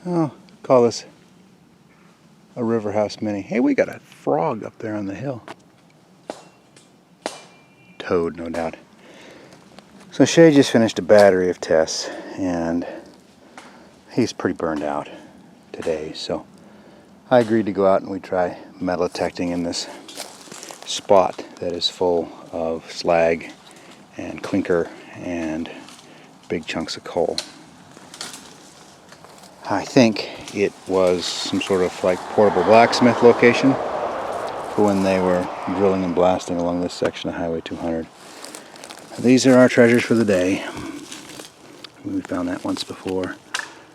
Oh, call this a river house mini. Hey, we got a frog up there on the hill. Toad, no doubt. So Shay just finished a battery of tests, and he's pretty burned out today, so I agreed to go out and we try metal detecting in this spot that is full of slag and clinker and big chunks of coal. I think it was some sort of like portable blacksmith location for when they were drilling and blasting along this section of Highway 200. These are our treasures for the day. We found that once before.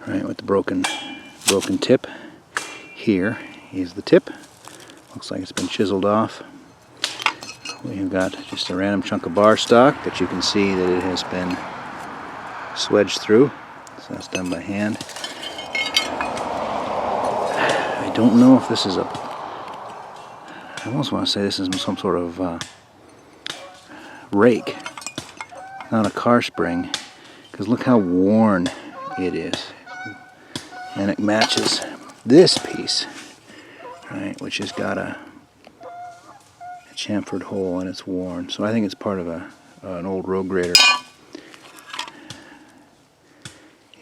Right, with the broken tip. Here is the tip. Looks like it's been chiseled off. We've got just a random chunk of bar stock that you can see that it has been swedged through. So that's done by hand. I don't know if this is I almost want to say this is some sort of rake, not a car spring, because look how worn it is. And it matches this piece, right, which has got a chamfered hole and it's worn. So I think it's part of an old road grader.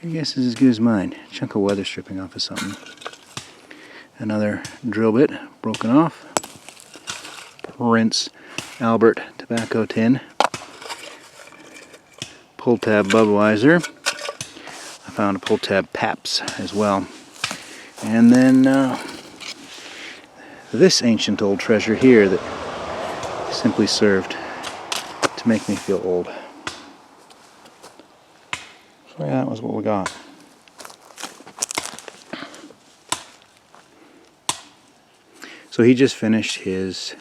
Your guess is as good as mine. Chunk of weather stripping off of something. Another drill bit broken off. Prince Albert tobacco tin. Pull tab Budweiser. I found a pull tab Paps as well. And then this ancient old treasure here that simply served to make me feel old. So yeah, that was what we got. So he just finished his,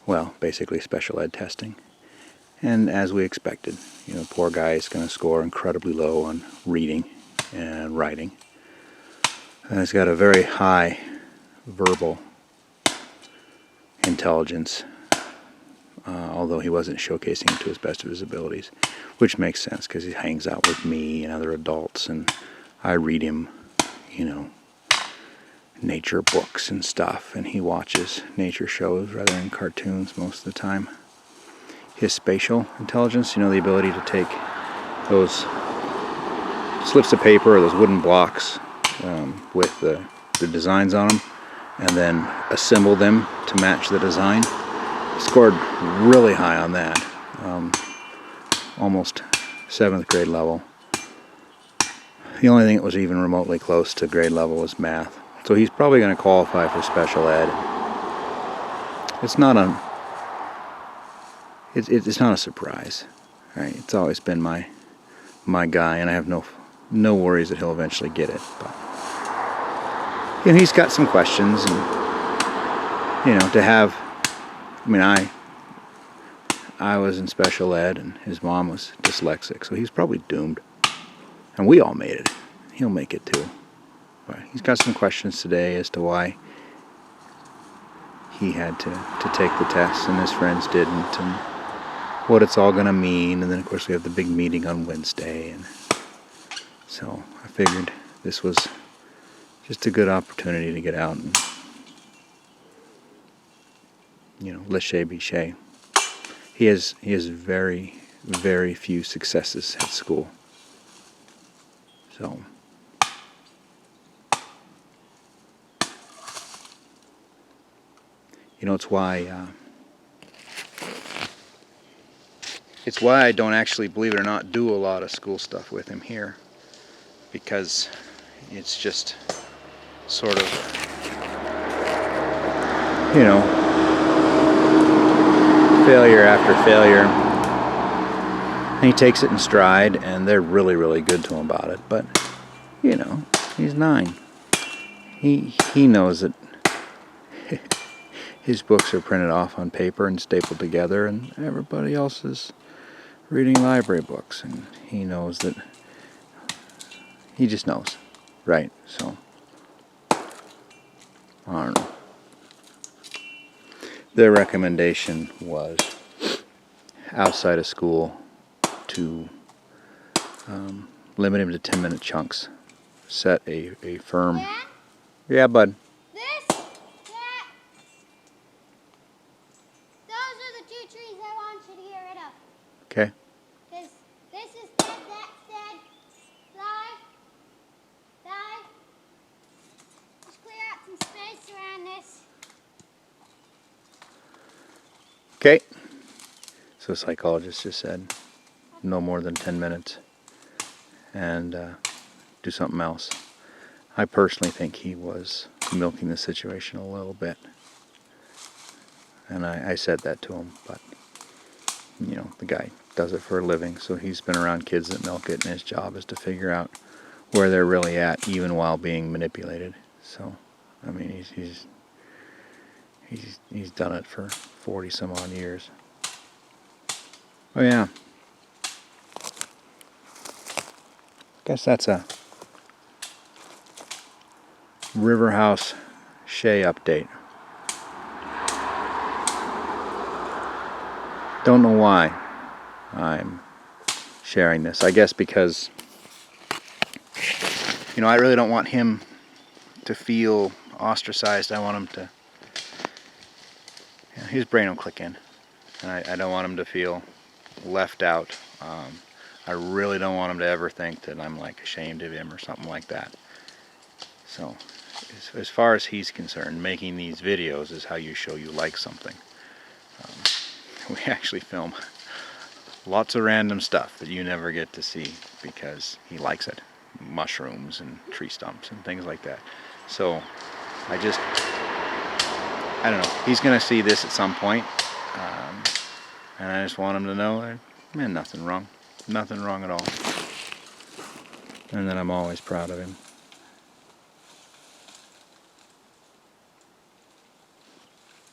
well, basically special ed testing. And as we expected, you know, poor guy is going to score incredibly low on reading and writing. And he's got a very high verbal intelligence, although he wasn't showcasing it to his best of his abilities, which makes sense because he hangs out with me and other adults, and I read him, you know, nature books and stuff, and he watches nature shows rather than cartoons most of the time. His spatial intelligence, you know, the ability to take those slips of paper or those wooden blocks with the designs on them and then assemble them to match the design. He scored really high on that, almost 7th grade level. The only thing that was even remotely close to grade level was math. So he's probably going to qualify for special ed. It's not a surprise, right? It's always been my guy, and I have no worries that he'll eventually get it. But you know, he's got some questions, and you know, to have, I mean, I was in special ed, and his mom was dyslexic, so he's probably doomed. And we all made it. He'll make it too. But he's got some questions today as to why he had to take the test and his friends didn't, and what it's all going to mean. And then of course we have the big meeting on Wednesday, and so I figured this was just a good opportunity to get out and, you know, let Shay be Shay. He has very, very few successes at school. So you know, it's why I don't actually, believe it or not, do a lot of school stuff with him here, because it's just sort of, you know, failure after failure. And he takes it in stride, and they're really, really good to him about it. But, you know, he's 9. He knows that his books are printed off on paper and stapled together, and everybody else is reading library books, and he knows that, he just knows, right? So I don't know. Their recommendation was outside of school to limit him to 10-minute chunks set a firm... Dad? Yeah, bud. Those are the 2 trees I want you to get rid of. Okay. Because this is dead, that's dead. Die. Just clear out some space around this. Okay. So the psychologist just said no more than 10 minutes and do something else. I personally think he was milking the situation a little bit. And I said that to him, but you know, the guy does it for a living, so he's been around kids that milk it, and his job is to figure out where they're really at, even while being manipulated. So, I mean, he's done it for 40 some odd years. Oh yeah. Guess that's a River House Shay update. Don't know why I'm sharing this. I guess because, you know, I really don't want him to feel ostracized. I want him to, you know, his brain will click in. And I don't want him to feel left out. I really don't want him to ever think that I'm like ashamed of him or something like that. So, as far as he's concerned, making these videos is how you show you like something. We actually film lots of random stuff that you never get to see because he likes it. Mushrooms and tree stumps and things like that. So, I don't know. He's going to see this at some point. And I just want him to know that, man, nothing wrong. Nothing wrong at all. And that I'm always proud of him.